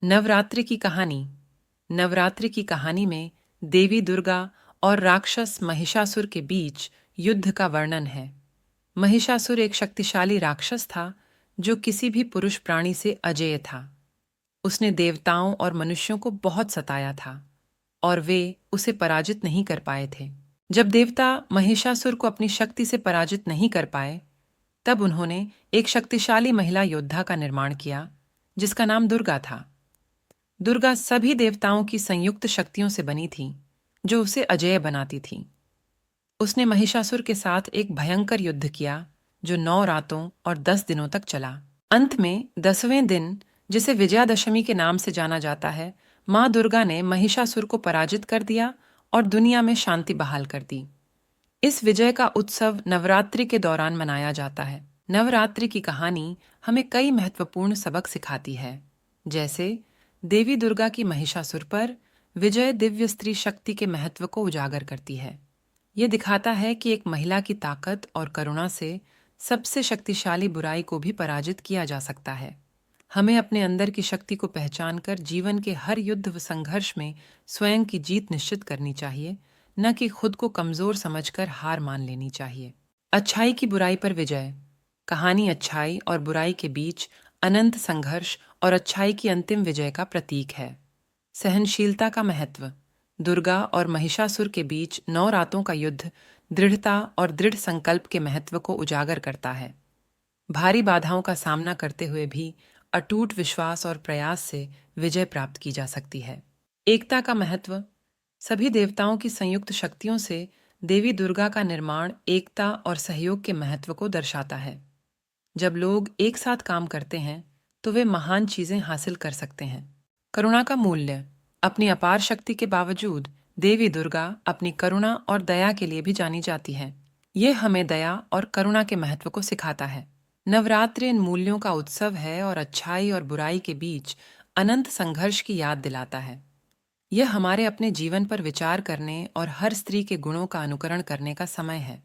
नवरात्रि की कहानी। नवरात्रि की कहानी में देवी दुर्गा और राक्षस महिषासुर के बीच युद्ध का वर्णन है। महिषासुर एक शक्तिशाली राक्षस था जो किसी भी पुरुष प्राणी से अजेय था। उसने देवताओं और मनुष्यों को बहुत सताया था और वे उसे पराजित नहीं कर पाए थे। जब देवता महिषासुर को अपनी शक्ति से पराजित नहीं कर पाए, तब उन्होंने एक शक्तिशाली महिला योद्धा का निर्माण किया जिसका नाम दुर्गा था। दुर्गा सभी देवताओं की संयुक्त शक्तियों से बनी थी जो उसे अजेय बनाती थी। उसने महिषासुर के साथ एक भयंकर युद्ध किया जो 9 रातों और 10 दिनों तक चला। अंत में 10वें दिन, जिसे विजयादशमी के नाम से जाना जाता है, मां दुर्गा ने महिषासुर को पराजित कर दिया और दुनिया में शांति बहाल कर दी। इस विजय का उत्सव नवरात्रि के दौरान मनाया जाता है। नवरात्रि की कहानी हमें कई महत्वपूर्ण सबक सिखाती है, जैसे देवी दुर्गा की महिषासुर पर विजय दिव्य स्त्री शक्ति के महत्व को उजागर करती है। ये दिखाता है कि एक महिला की ताकत और करुणा से सबसे शक्तिशाली बुराई को भी पराजित किया जा सकता है। हमें अपने अंदर की शक्ति को पहचान कर जीवन के हर युद्ध व संघर्ष में स्वयं की जीत निश्चित करनी चाहिए, न कि खुद को कमजोर समझकर हार मान लेनी चाहिए। अच्छाई की बुराई पर विजय। कहानी अच्छाई और बुराई के बीच अनंत संघर्ष और अच्छाई की अंतिम विजय का प्रतीक है। सहनशीलता का महत्व। दुर्गा और महिषासुर के बीच 9 रातों का युद्ध दृढ़ता और दृढ़ संकल्प के महत्व को उजागर करता है। भारी बाधाओं का सामना करते हुए भी अटूट विश्वास और प्रयास से विजय प्राप्त की जा सकती है। एकता का महत्व। सभी देवताओं की संयुक्त शक्तियों से देवी दुर्गा का निर्माण एकता और सहयोग के महत्व को दर्शाता है। जब लोग एक साथ काम करते हैं तो वे महान चीजें हासिल कर सकते हैं। करुणा का मूल्य। अपनी अपार शक्ति के बावजूद देवी दुर्गा अपनी करुणा और दया के लिए भी जानी जाती है। यह हमें दया और करुणा के महत्व को सिखाता है। नवरात्रि इन मूल्यों का उत्सव है और अच्छाई और बुराई के बीच अनंत संघर्ष की याद दिलाता है। यह हमारे अपने जीवन पर विचार करने और हर स्त्री के गुणों का अनुकरण करने का समय है।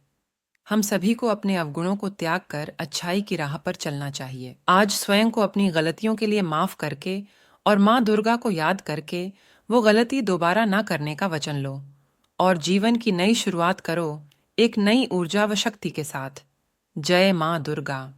हम सभी को अपने अवगुणों को त्याग कर अच्छाई की राह पर चलना चाहिए। आज स्वयं को अपनी गलतियों के लिए माफ करके और माँ दुर्गा को याद करके वो गलती दोबारा ना करने का वचन लो और जीवन की नई शुरुआत करो, एक नई ऊर्जा व शक्ति के साथ। जय माँ दुर्गा।